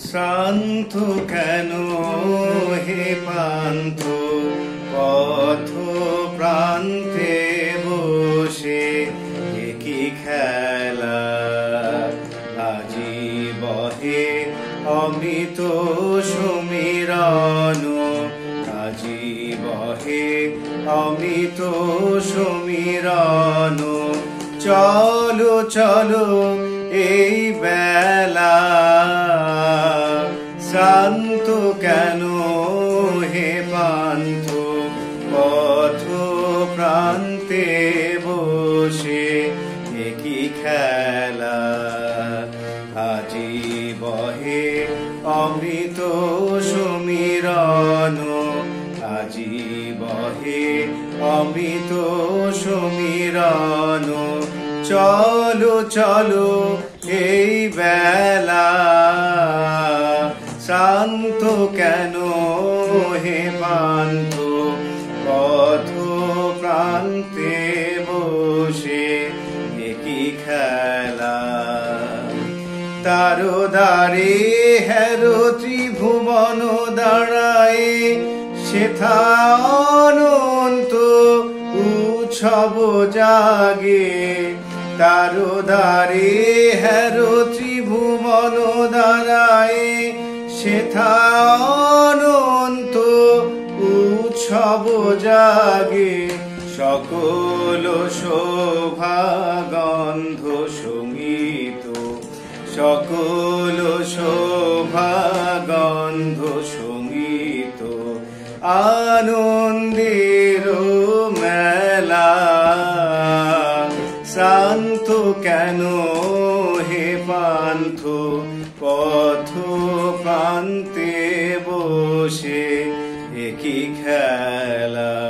শ্রান্ত কেন হে পান্থ পথ প্রান্তে বসে কি খেলা আজি বহে অমৃত সমীরণ আজি বহে অমৃত সমীরণ চলো চলো এই বেলা শ্রান্ত কেন হে পান্থ পথ প্রান্তে বসে কি খেলা আজি বহে অমৃত সমীরণ আজি বহে অমৃত সমীরণ চলো চলো এই বেলা শ্রান্ত কেন হে পান্থ পথ প্রান্তে বসে কি খেলা তারো দ্বারে হেরো ত্রিভুবন দাঁড়ায় সেথা অনন্ত উৎসব জাগে তারো দ্বারে হেরো ত্রিভুবন দাঁড়ায় সেথা অনন্ত উৎসব জাগে সকল শোভা গন্ধ সঙ্গীত সকল শোভা গন্ধ সঙ্গীত আনন্দের মেলা শ্রান্ত কেন হে পান্থ পথ প্রান্তে বসে কি খেলা।